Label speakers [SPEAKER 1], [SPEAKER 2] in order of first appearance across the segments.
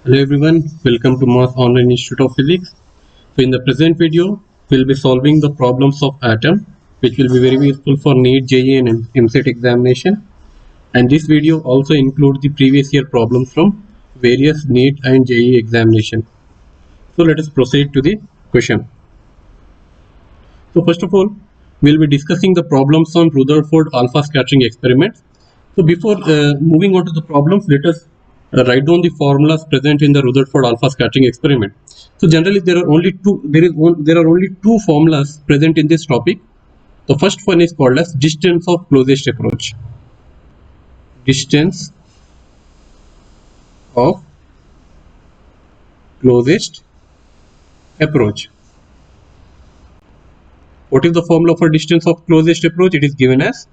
[SPEAKER 1] Hello everyone, welcome to Mass Online Institute of Physics. So in the present video, we'll be solving the problems of atom, which will be very useful for NEET, JEE and MCET examination. And this video also includes the previous year problems from various NEET and JEE examination. So let us proceed to the question. So first of all, we'll be discussing the problems on Rutherford alpha scattering experiment. So before moving on to the problems, let us write down the formulas present in the Rutherford alpha scattering experiment. So generally there are only two formulas present in this topic. The first one is called as distance of closest approach. Distance of closest approach. What is the formula for distance of closest approach? It is given as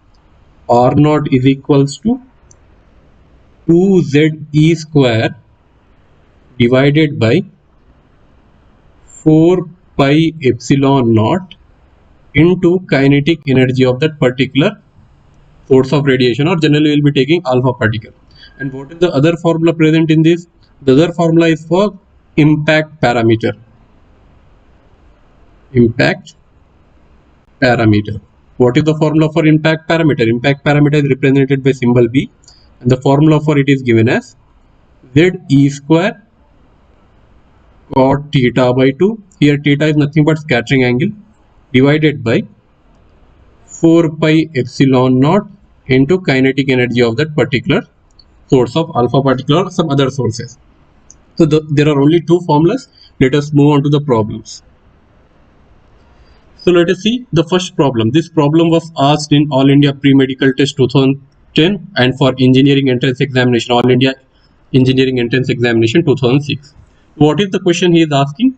[SPEAKER 1] R naught is equals to 2ze square divided by 4 pi epsilon naught into kinetic energy of that particular source of radiation, or generally we will be taking alpha particle. And what is the other formula present in this? The other formula is for impact parameter. Impact parameter. What is the formula for impact parameter? Impact parameter is represented by symbol B, and the formula for it is given as ze square cot theta by 2. Here theta is nothing but scattering angle, divided by 4 pi epsilon naught into kinetic energy of that particular source of alpha particle or some other sources. So there are only two formulas. Let us move on to the problems. So let us see the first problem. This problem was asked in All India Pre-Medical Test 2010 and for Engineering Entrance Examination, All India Engineering Entrance Examination 2006. What is the question he is asking?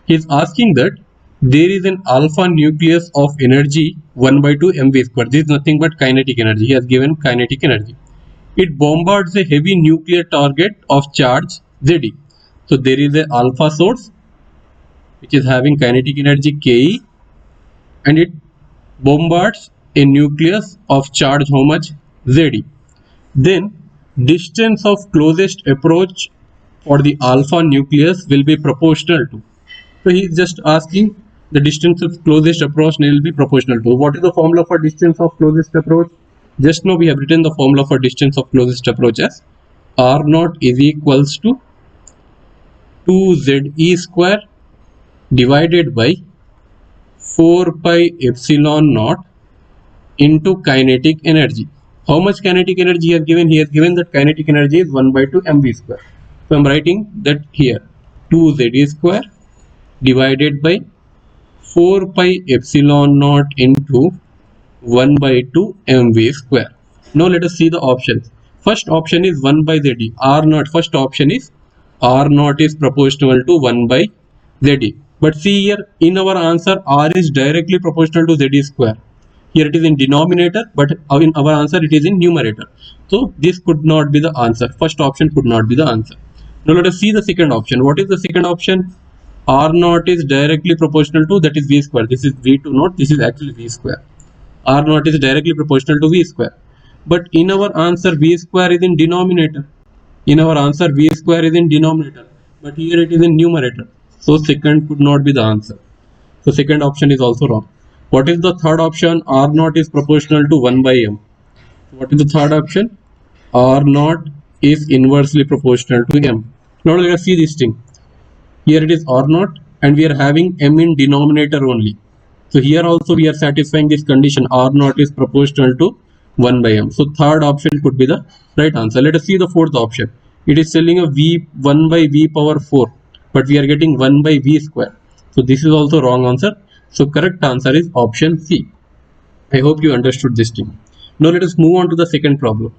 [SPEAKER 1] He is asking that there is an alpha nucleus of energy 1 by 2 mv square. This is nothing but kinetic energy. He has given kinetic energy. It bombards a heavy nuclear target of charge Zd. So there is an alpha source which is having kinetic energy Ke, and it bombards a nucleus of charge how much? Zd. Then distance of closest approach for the alpha nucleus will be proportional to. So he is just asking the distance of closest approach will be proportional to. What is the formula for distance of closest approach? Just now we have written the formula for distance of closest approach as R naught is equals to 2ze square divided by 4 pi epsilon naught into kinetic energy. How much kinetic energy he has given? He has given that kinetic energy is 1 by 2 mv square. So I am writing that here 2ze square divided by 4 pi epsilon naught into 1 by 2 mv square. Now let us see the options. First option is 1 by Zd. R naught, first option is R naught is proportional to 1 by Zd. But see here in our answer R is directly proportional to Zd square. Here it is in denominator, but in our answer it is in numerator. So this could not be the answer. First option could not be the answer. Now let us see the second option. What is the second option? R naught is directly proportional to, that is V square. This is V2 naught. This is actually V square. R naught is directly proportional to V square. But in our answer V square is in denominator. In our answer V square is in denominator. But here it is in numerator. So second could not be the answer. So second option is also wrong. What is the third option? R naught is proportional to 1 by m. What is the third option? R naught is inversely proportional to m. Now let us see this thing. Here it is R naught and we are having m in denominator only. So here also we are satisfying this condition. R naught is proportional to 1 by m. So third option could be the right answer. Let us see the fourth option. It is telling a v 1 by v power 4, but we are getting 1 by v square. So this is also wrong answer. So correct answer is option C. I hope you understood this thing. Now let us move on to the second problem.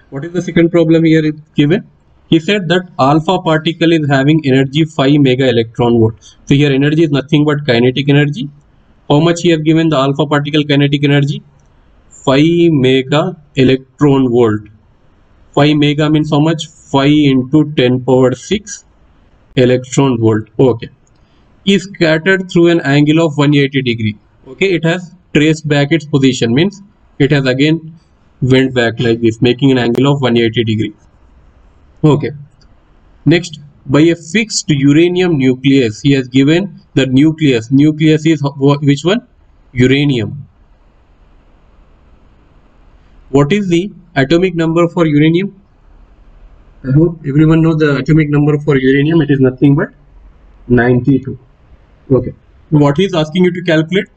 [SPEAKER 1] What is the second problem here is given? He said that alpha particle is having energy 5 mega electron volt. So here energy is nothing but kinetic energy. How much he has given the alpha particle kinetic energy? 5 mega electron volt. 5 mega means how much? 5 into 10 power 6 electron volt. Okay. Is scattered through an angle of 180 degree. Okay, it has traced back its position, means it has again went back like this, making an angle of 180 degree. Okay. Next, by a fixed uranium nucleus. He has given the nucleus. Nucleus is which one? Uranium. What is the atomic number for uranium? I hope everyone knows the atomic number for uranium. It is nothing but 92. Okay. What he is asking you to calculate?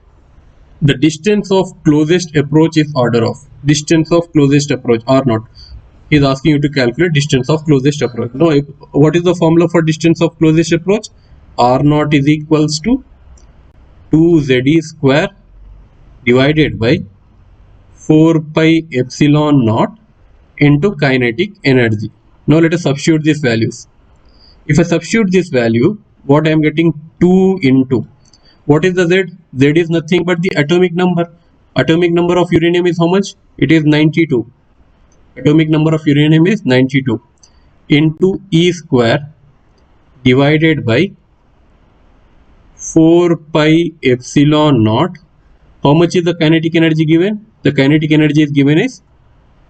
[SPEAKER 1] The distance of closest approach is order of. Distance of closest approach or not. He is asking you to calculate distance of closest approach. Now, what is the formula for distance of closest approach? R naught is equals to 2ZE square divided by 4 pi epsilon naught into kinetic energy. Now let us substitute these values. If I substitute this value, what I am getting? 2 into what is the Z? Z is nothing but the atomic number. Atomic number of uranium is how much? It is 92. Atomic number of uranium is 92 into E square divided by 4 pi epsilon naught. How much is the kinetic energy given? The kinetic energy is given is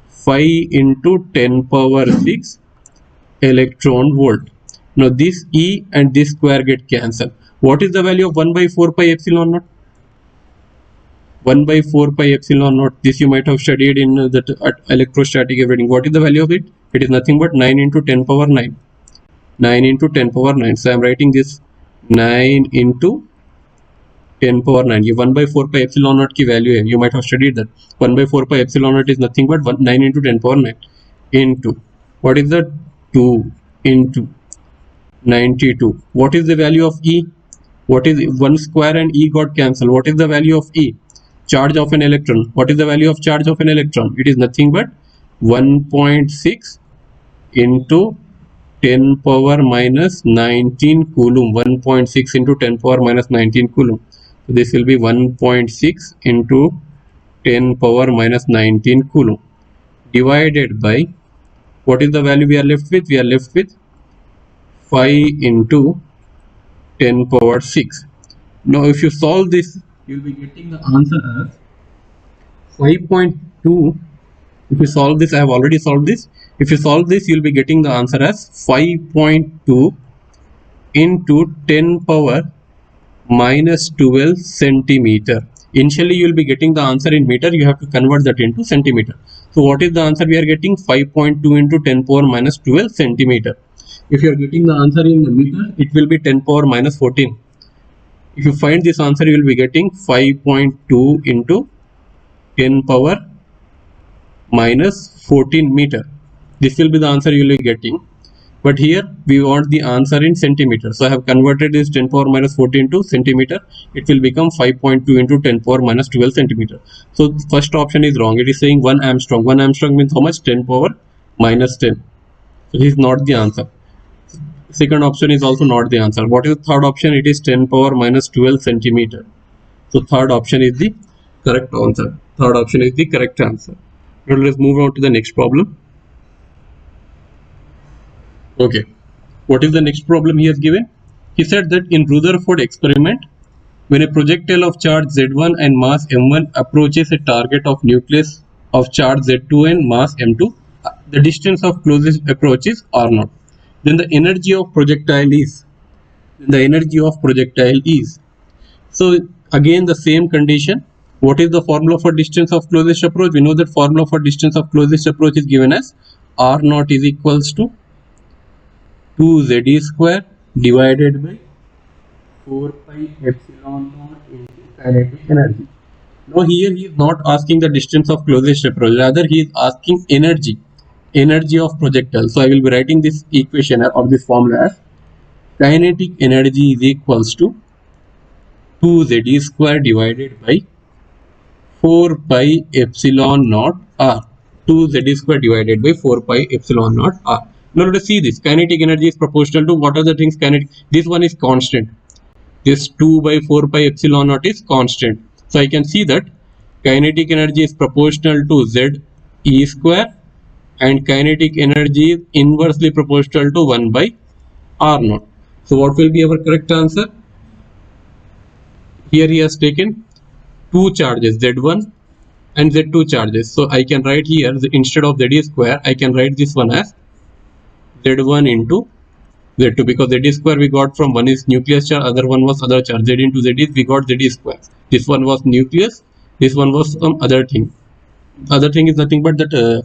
[SPEAKER 1] 5 into 10 power 6 electron volt. Now this E and this square get cancelled. What is the value of 1 by 4 pi epsilon naught? 1 by 4 pi epsilon naught. This you might have studied in that electrostatic everything. What is the value of it? It is nothing but 9 into 10 power 9. 9 into 10 power 9. So I am writing this 9 into 10 power 9. ये 1 by 4 pi epsilon naught की value है. You might have studied that. 1 by 4 pi epsilon naught is nothing but 9 into 10 power 9 into what is that? 2 into 92. What is the value of E? What is 1 square and E got cancelled? What is the value of E? Charge of an electron. What is the value of charge of an electron? It is nothing but 1.6 into 10 power minus 19 coulomb. 1.6 into 10 power minus 19 coulomb. So this will be 1.6 into 10 power minus 19 coulomb divided by what is the value we are left with? We are left with 5 into 10 power 6. Now if you solve this, you will be getting the answer as 5.2. If you solve this, I have already solved this. If you solve this, you will be getting the answer as 5.2 into 10 power minus 12 centimeter. Initially, you will be getting the answer in meter. You have to convert that into centimeter. So what is the answer we are getting? 5.2 into 10 power minus 12 centimeter. If you are getting the answer in meter, it will be 10 power minus 14. If you find this answer, you will be getting 5.2 into 10 power minus 14 meter. This will be the answer you will be getting. But here we want the answer in centimeter. So I have converted this 10 power minus 14 to centimeter. It will become 5.2 into 10 power minus 12 centimeter. So first option is wrong. It is saying 1 Armstrong. 1 Armstrong means how much? 10 power minus 10. So this is not the answer. Second option is also not the answer. What is the third option? It is 10 power minus 12 centimeter. So third option is the correct answer. Third option is the correct answer. Now let's move on to the next problem. Okay, what is the next problem he has given? He said that in Rutherford experiment, when a projectile of charge Z1 and mass M1 approaches a target of nucleus of charge Z2 and mass M2, the distance of closest approach is R0. Then the energy of projectile is. So again the same condition. What is the formula for distance of closest approach? We know that formula for distance of closest approach is given as R0 is equals to 2ZE square divided by 4 pi epsilon naught into kinetic energy. Now here he is not asking the distance of closest approach, rather he is asking energy of projectile. So I will be writing this equation or this formula as kinetic energy is equals to 2ZE square divided by 4 pi epsilon naught r. 2ZE square divided by 4 pi epsilon naught r. Now let us see this. Kinetic energy is proportional to what are the things kinetic? This one is constant. This 2 by 4 pi epsilon naught is constant. So I can see that kinetic energy is proportional to Z E square and kinetic energy is inversely proportional to 1 by R naught. So what will be our correct answer? Here he has taken two charges Z1 and Z2 charges. So I can write here instead of ZE square, I can write this one as Z1 into Z2, because Z square we got from one is nucleus charge, other one was other charge. Z into Z is we got Z square. This one was nucleus, this one was some other thing. Other thing is nothing but that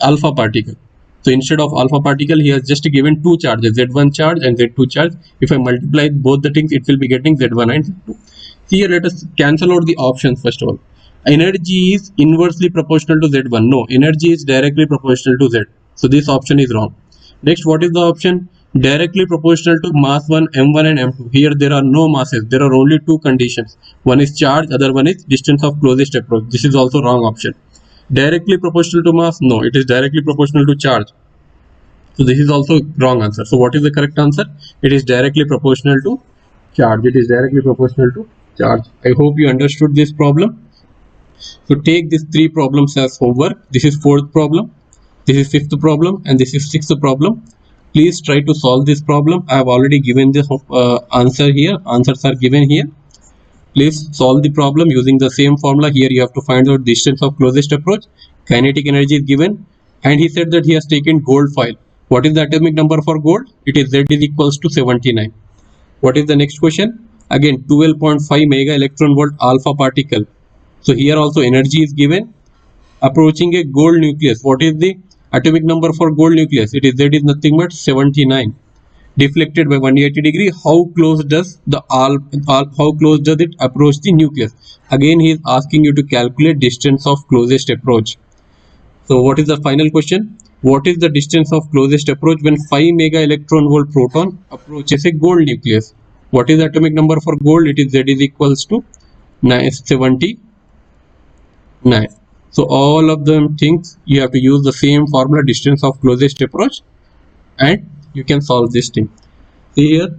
[SPEAKER 1] alpha particle. So instead of alpha particle, he has just given two charges, Z1 charge and Z2 charge. If I multiply both the things, it will be getting Z1 and Z2. Here let us cancel out the options first of all. Energy is inversely proportional to Z1. No, energy is directly proportional to Z. So this option is wrong. Next, what is the option? Directly proportional to mass 1, M1 and M2. Here there are no masses. There are only two conditions. One is charge, other one is distance of closest approach. This is also wrong option. Directly proportional to mass? No, it is directly proportional to charge. So this is also wrong answer. So what is the correct answer? It is directly proportional to charge. It is directly proportional to charge. I hope you understood this problem. So take these three problems as homework. This is fourth problem, this is fifth problem, and this is sixth problem. Please try to solve this problem. I have already given this answer here. Answers are given here. Please solve the problem using the same formula. Here you have to find out distance of closest approach. Kinetic energy is given, and he said that he has taken gold foil. What is the atomic number for gold? It is Z is equals to 79. What is the next question? Again 12.5 mega electron volt alpha particle. So here also energy is given. Approaching a gold nucleus. What is the atomic number for gold nucleus? It is Z is nothing but 79. Deflected by 180 degree. How close does it approach the nucleus? Again he is asking you to calculate distance of closest approach. So what is the final question? What is the distance of closest approach when 5 mega electron volt proton approaches a gold nucleus? What is the atomic number for gold? It is Z is equals to 79. So all of them things you have to use the same formula, distance of closest approach, and you can solve this thing. Here,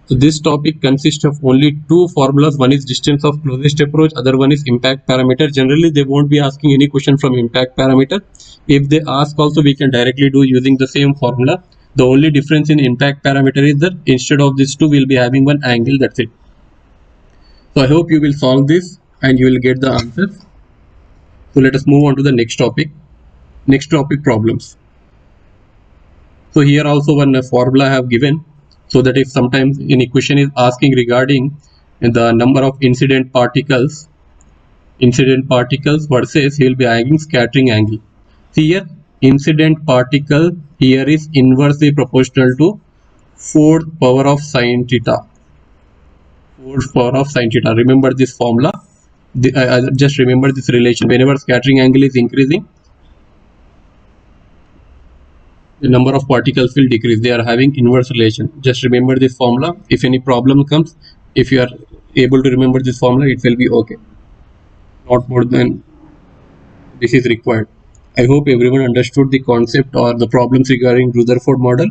[SPEAKER 1] so this topic consists of only two formulas. One is distance of closest approach, other one is impact parameter. Generally they won't be asking any question from impact parameter. If they ask also, we can directly do using the same formula. The only difference in impact parameter is that instead of this two, we'll be having one angle. That's it. So I hope you will solve this and you will get the answers. So let us move on to the next topic. Next topic, problems. So here also one formula I have given, so that if sometimes any question is asking regarding the number of incident particles versus he will be asking scattering angle. See here, incident particle here is inversely proportional to 4th power of sine theta. 4th power of sine theta. Remember this formula. Just remember this relation. Whenever scattering angle is increasing, the number of particles will decrease. They are having inverse relation. Just remember this formula. If any problem comes, if you are able to remember this formula, it will be okay. Not more than this is required. I hope everyone understood the concept or the problems regarding Rutherford model.